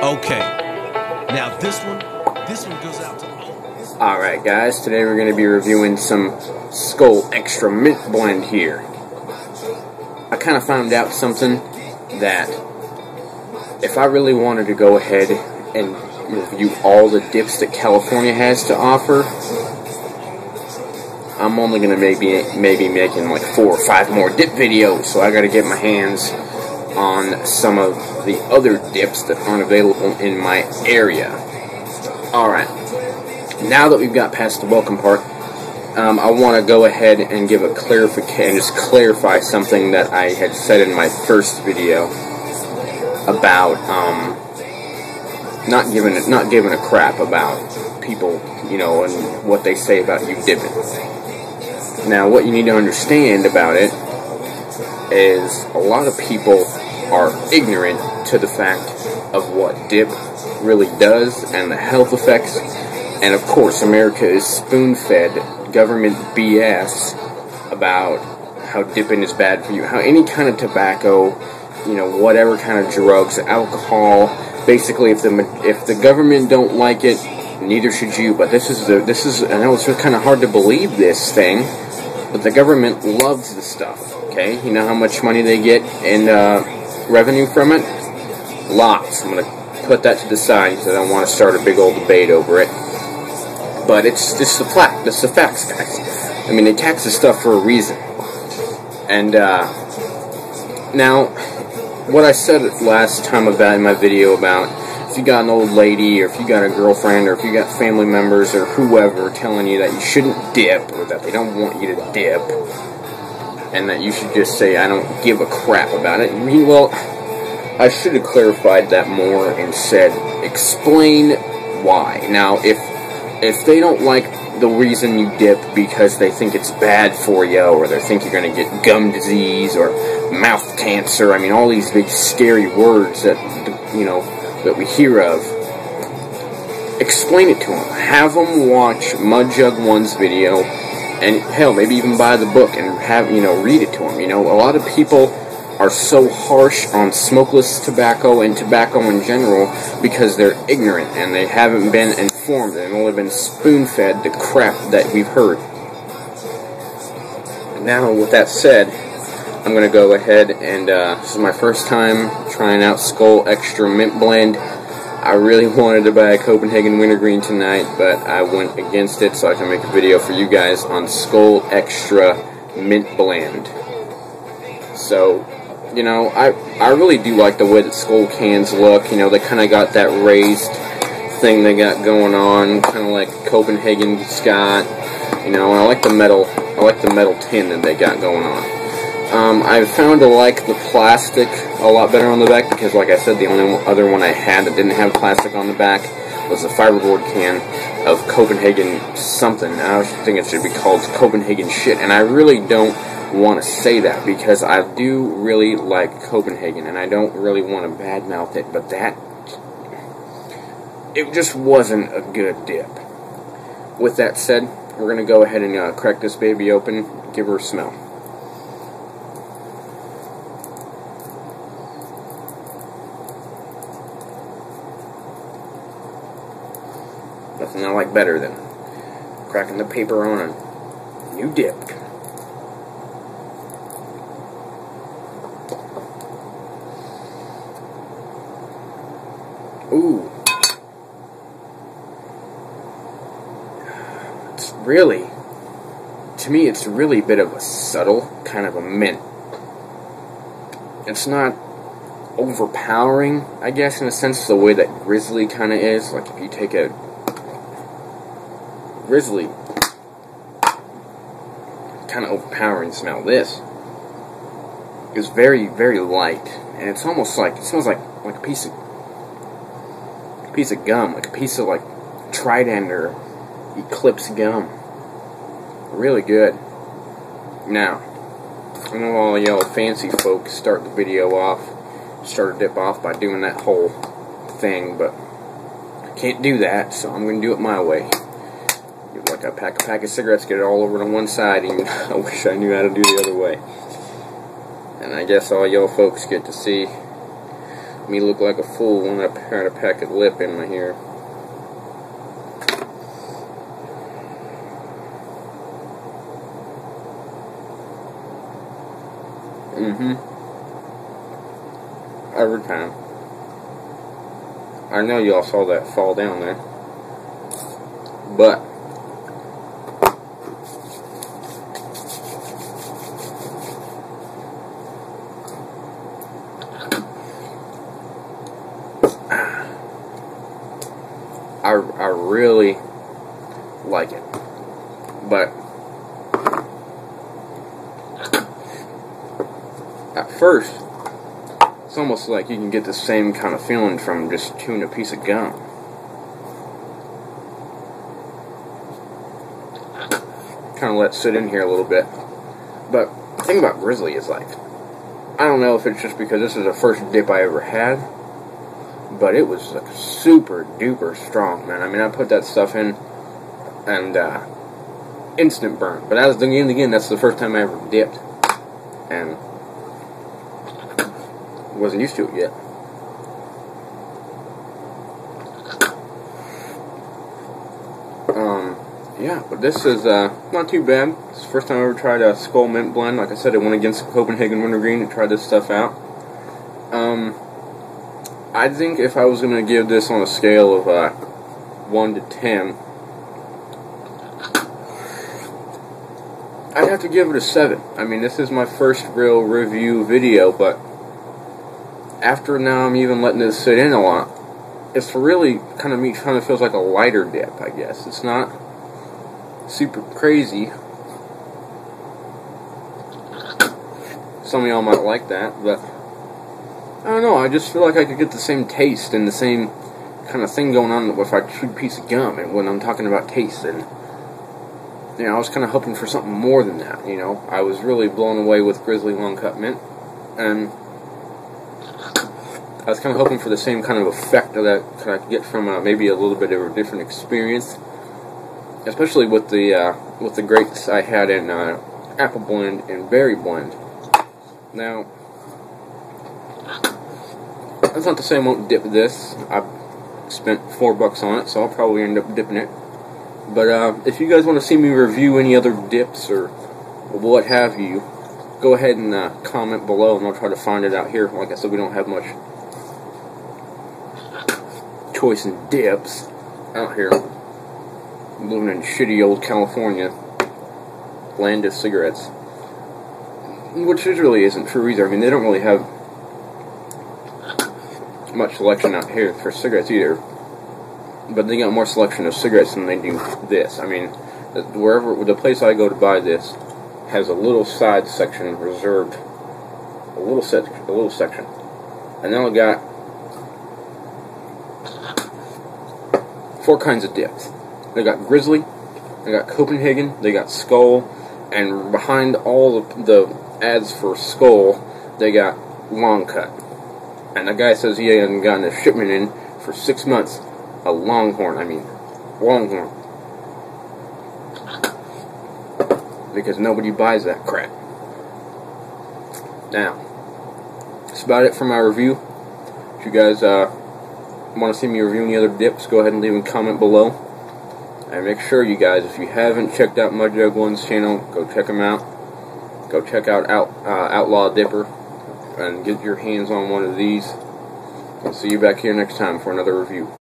Okay. Now this one goes out to Alright guys, today we're going to be reviewing some Skoal X-tra Mint Blend here. I kind of found out something that if I really wanted to go ahead and review all the dips that California has to offer, I'm only going to maybe making like 4 or 5 more dip videos, so I got to get my hands on some of the other dips that aren't available in my area. Alright, now that we've got past the welcome part, I want to go ahead and give a clarification, just clarify something that I had said in my first video about not giving a crap about people, you know, and what they say about you dipping. Now, what you need to understand about it is a lot of people are ignorant to the fact of what dip really does and the health effects. And of course, America is spoon-fed government BS about how dipping is bad for you, how any kind of tobacco, you know, whatever kind of drugs, alcohol, basically if the government don't like it, neither should you. But this is I know it's kind of hard to believe this thing, but the government loves the stuff. Okay, you know how much money they get in revenue from it? Lots. I'm gonna put that to the side because I don't want to start a big old debate over it. But it's just the fact. It's the facts, guys. I mean, they tax the stuff for a reason. And now, what I said last time about in my video about if you got an old lady, or if you got a girlfriend, or if you got family members, or whoever telling you that you shouldn't dip, or that they don't want you to dip, and that you should just say, I don't give a crap about it. Well, I should have clarified that more and said, explain why. Now, if they don't like the reason you dip because they think it's bad for you, or they think you're going to get gum disease, or mouth cancer, I mean, all these big scary words that, you know, that we hear of, explain it to them. Have them watch Mud Jug 1's video, and hell, maybe even buy the book and have, you know, read it to them. You know, a lot of people are so harsh on smokeless tobacco and tobacco in general because they're ignorant and they haven't been informed. They've only been spoon-fed the crap that we've heard. Now, with that said, I'm going to go ahead and, this is my first time trying out Skoal X-tra Mint Blend. I really wanted to buy a Copenhagen Wintergreen tonight, but I went against it so I can make a video for you guys on Skoal X-tra Mint Blend. So, you know, I really do like the way that Skoal cans look. You know, they kind of got that raised thing they got going on, kind of like Copenhagen Scott. You know, and I like the metal tin that they got going on. I've found to like the plastic a lot better on the back because, like I said, the only other one I had that didn't have plastic on the back was a fiberboard can of Copenhagen something. I think it should be called Copenhagen shit, and I really don't want to say that because I do really like Copenhagen, and I don't really want to badmouth it, but it just wasn't a good dip. With that said, we're going to go ahead and crack this baby open, give her a smell. Nothing I like better than cracking the paper on a new dip. Ooh. It's really, to me, it's really a bit of a subtle kind of a mint. It's not overpowering, I guess, in a sense, the way that Grizzly kind of is. Like, if you take a Grizzly, kind of overpowering smell. This is very, very light, and it's almost like, it smells like a piece of gum, like a piece of like Trident or Eclipse gum. Really good. Now, I know all y'all fancy folks start the video off, start a dip off by doing that whole thing, but I can't do that, so I'm going to do it my way. Like I pack a pack of cigarettes, get it all over on one side, and I wish I knew how to do the other way. And I guess all y'all folks get to see me look like a fool when I had a packet lip in my hair. Every time. I know y'all saw that fall down there. But I really like it. But at first, it's almost like you can get the same kind of feeling from just chewing a piece of gum. Kind of let it sit in here a little bit. But the thing about Grizzly is, like, I don't know if it's just because this is the first dip I ever had, but it was like super duper strong, man. I mean, I put that stuff in and instant burn. But as again, that's the first time I ever dipped, and wasn't used to it yet. Yeah, but this is not too bad. It's the first time I ever tried a Skoal Mint Blend. Like I said, I went against Copenhagen Wintergreen to try this stuff out. I think if I was going to give this on a scale of 1 to 10, I'd have to give it a 7. I mean, this is my first real review video, but after now I'm even letting this sit in a lot, it's really kind of feels like a lighter dip, I guess. It's not super crazy. Some of y'all might like that, but I don't know, I just feel like I could get the same taste and the same kind of thing going on if I chewed a piece of gum, and when I'm talking about taste. And you know, I was kind of hoping for something more than that, you know. I was really blown away with Grizzly Long Cut Mint, and I was kind of hoping for the same kind of effect that I could get from maybe a little bit of a different experience, especially with the grapes I had in apple blend and berry blend. Now, that's not to say I won't dip this. I spent $4 on it, so I'll probably end up dipping it. But if you guys want to see me review any other dips or what have you, go ahead and comment below, and I'll try to find it out here. Like I said, we don't have much choice in dips out here. I'm living in shitty old California, land of cigarettes, which really isn't true either. I mean, they don't really have much selection out here for cigarettes either, but they got more selection of cigarettes than they do this. I mean, the place I go to buy this has a little side section reserved, a little section, and then I got 4 kinds of dips. They got Grizzly, they got Copenhagen, they got Skoal, and behind all the ads for Skoal, they got Long Cut. And the guy says he hasn't gotten a shipment in for 6 months. A Longhorn, I mean, Longhorn. Because nobody buys that crap. Now, that's about it for my review. If you guys want to see me review any other dips, go ahead and leave a comment below. And make sure, you guys, if you haven't checked out Mudjug One's channel, go check him out. Go check out Outlaw Dipper and get your hands on one of these. I'll see you back here next time for another review.